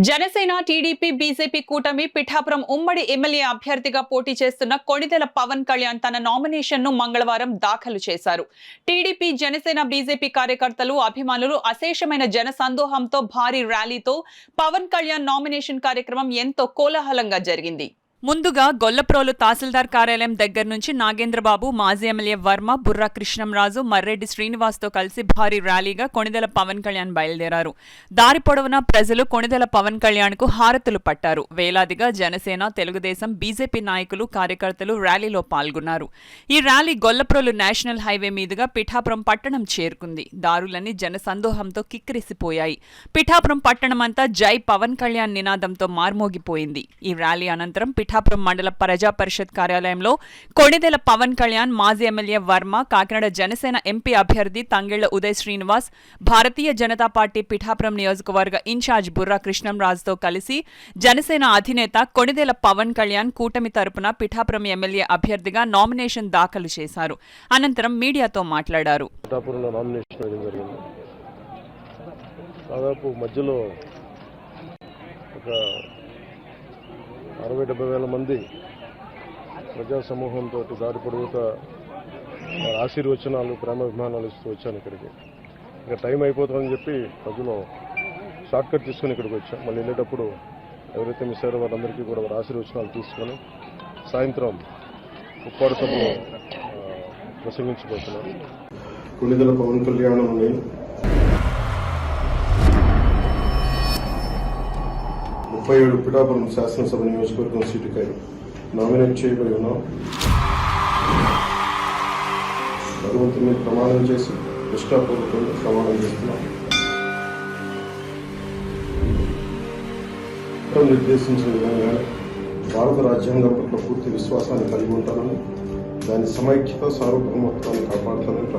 Janasena TDP BJP కూటమి పిఠాపురం ఉమ్మడి MLA అభ్యర్థిగా పోటీ చేస్తున్న కొణిదెల పవన్ కళ్యాణ్ తన నామినేషన్ ను మంగళవారం దాఖలు చేశారు. టీడీపీ జనసేన బీజేపీ కార్యకర్తలు అభిమానులు అశేషమైన జన సందోహంతో భారీ ర్యాలీతో పవన్ కళ్యాణ్ నామినేషన్ కార్యక్రమం ఎంతో కోలాహలంగా జరిగింది. ముందుగా గొల్లప్రోలు తహసీల్దార్ కార్యాలయం దగ్గర నుంచి నాగేంద్రబాబు, మాజీ ఎమ్మెల్యే వర్మ, బుర్రా కృష్ణంరాజు, మర్రెడ్డి శ్రీనివాస్ తో కలిసి భారీ ర్యాలీగా కొణిదెల పవన్ కళ్యాణ్ బయలుదేరారు. దారి పొడవునా ప్రజలు కొణిదెల పవన్ కళ్యాణ్ కు హారతులు పట్టారు. వేలాదిగా జనసేన, తెలుగుదేశం, బీజేపీ నాయకులు, కార్యకర్తలు ర్యాలీలో పాల్గొన్నారు. ఈ ర్యాలీ గొల్లప్రోలు నేషనల్ హైవే మీదుగా పిఠాపురం పట్టణం చేరుకుంది. దారులన్నీ జనసందోహంతో కిక్కిరిసిపోయాయి. పిఠాపురం పట్టణమంతా జై పవన్ కళ్యాణ్ నినాదంతో మార్మోగిపోయింది. ఈ ర్యాలీ అనంతరం పిఠాపురం మండల ప్రజా పరిషత్ కార్యాలయంలో కొణిదెల పవన్ కళ్యాణ్, మాజీ ఎమ్మెల్యే వర్మ, కాకినాడ జనసేన ఎంపీ అభ్యర్థి తంగెళ్ల ఉదయ్ శ్రీనివాస్, భారతీయ జనతా పార్టీ పిఠాపురం నియోజకవర్గ ఇన్ఛార్జ్ బుర్రా కృష్ణంరాజుతో కలిసి జనసేన అధినేత కొణిదెల పవన్ కళ్యాణ్ కూటమి తరపున పిఠాపురం ఎమ్మెల్యే అభ్యర్థిగా నామినేషన్ దాఖలు చేశారు. అనంతరం మీడియాతో మాట్లాడారు. మధ్యలో 60-70 వేల మంది ప్రజా సమూహంతో దారి పొడవుతా ఆశీర్వచనాలు, ప్రేమాభిమానాలు ఇస్తూ వచ్చాను ఇక్కడికి. ఇంకా టైం అయిపోతుందని చెప్పి ప్రజలు షార్ట్ కట్ తీసుకుని ఇక్కడికి వచ్చాం. మళ్ళీ వెళ్ళేటప్పుడు ఎవరైతే మిస్ అయ్యారో వాళ్ళందరికీ కూడా వారి ఆశీర్వచనాలు తీసుకొని సాయంత్రం ఉప్పాడు సభలో ప్రసంగించబోతున్నాను. కొణిదెల పవన్ కళ్యాణ్ 37 పిఠాపురం శాసనసభ నియోజకవర్గం సీటుకై నామినేట్ చేయబడి ఉన్నాం. భగవంతుని మీద ప్రమాణం చేసి నిష్ఠాపూర్వకంగా ప్రమాణం చేస్తున్నాం. నిర్దేశించిన విధంగా భారత రాజ్యాంగం పట్ల పూర్తి విశ్వాసాన్ని కలిగి ఉంటానని, దాని సమైక్యత, సార్వభౌమత్వాన్ని కాపాడుతానని